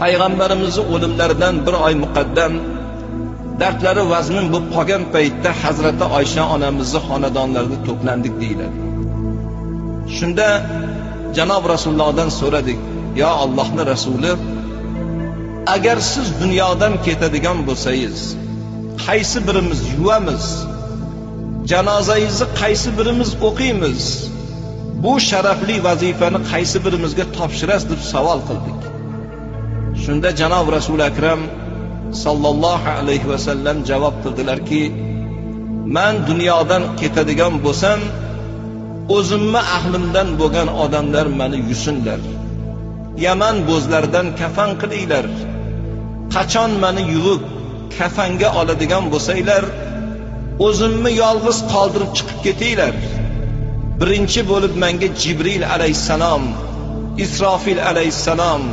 Payg'ambarimizni o'limlaridan bir oy muqaddam dardlari vazmin bo'lib qolgan paytda Hazrati Oysha onamizning xonadonlarida to'plandik deyiladi. Shunda Janob Rasulullohdan so'radik: "Ya Allohning Rasuli, agar siz dunyodan ketadigan bo'lsangiz, qaysi birimiz yuvamiz? Janozangizni qaysi birimiz o'qiymiz? Bu sharafli vazifani qaysi birimizga topshirasiz?" deb savol qildik. Shunda Janob Rasul akram sallallohu alayhi va sallam javob qildilarki: "Men dunyodan ketadigan bo'lsam, o'zimni ahlimdan bo'lgan odamlar meni yusinlar. Yaman bo'zlardan kafan qilinglar. Qachon meni yuvib kafanga oladigan bo'lsanglar, o'zimni yolg'iz qoldirib chiqib ketinglar. Birinchi bo'lib menga Jibril alayhissalom, Isrofil alayhissalom,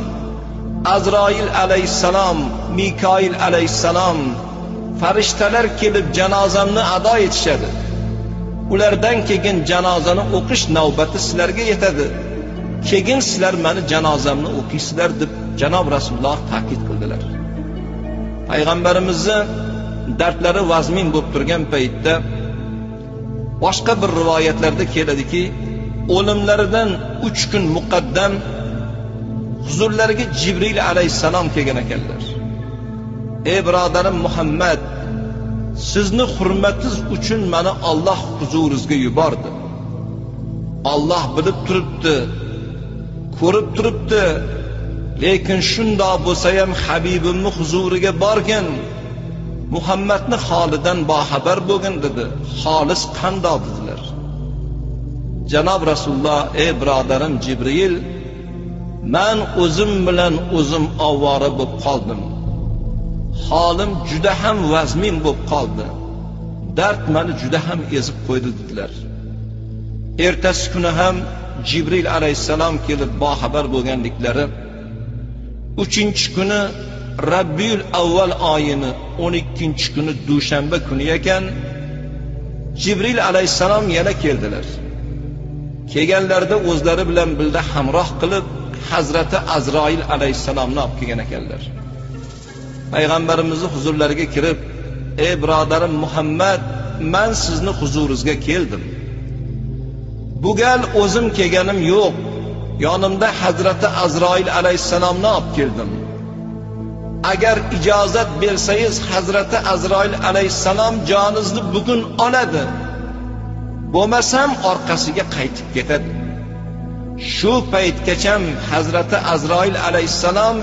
Azroil alayhissalom, Mikoil alayhissalom farishtalar kelib janozamni ado etishadi. Ulardan keyin janozani o'qish navbati sizlarga yetadi. Keyin sizlar meni janozamni o'qiysizlar" deb Janob Rasululloh ta'kid qildilar. Payg'ambarimizni dardlari vazmin bo'lib turgan paytda boshqa bir rivoyatlarda keladiki, o'limlaridan 3 kun muqaddam huzurlariga Jibril alayhissalom kelgan ekanlar. "Ey birodarim Muhammad, sizni hurmatingiz uchun meni Alloh huzuringizga yubordi. Alloh bilib turibdi, ko'rib turibdi. Lekin shundoq bo'lsa ham Habibimning huzuriga borgin. Muhammadning holidan boxabar bo'lgin" dedi. "Xolis qandoq?" dedilar. Janob Rasululloh: "Ey birodarim Jibril, men o'zim bilan o'zim ovora bo'lib qoldim. Holim juda ham vazmin bo'lib qoldi. Dard meni juda ham ezib qo'ydi" dedilar. Ertasi kuni ham Jibril alayhissalom kelib boxabar bo'lganliklari, 3-kuni Rabbiyul avval oyini 12-kuni dushanba kuni ekan, Jibril alayhissalom yana keldilar. Kelganlarida o'zlari bilan birga hamroh qilib Hazrati Azroil alayhissalomni olib kelgan ekanlar. Payg'ambarimizning huzurlariga kirib: "Ey birodarim Muhammad, men sizni huzuringizga keldim. Bu gal o'zim kelganim yo'q. Yonimda Hazrati Azroil alayhissalomni olib keldim. Agar ijozat bersangiz, Hazrati Azroil alayhissalom joningizni bugun oladi. Bo'lmasam orqasiga qaytib ketadi." Shu paytgacha Hazrati Azroil alayhissalom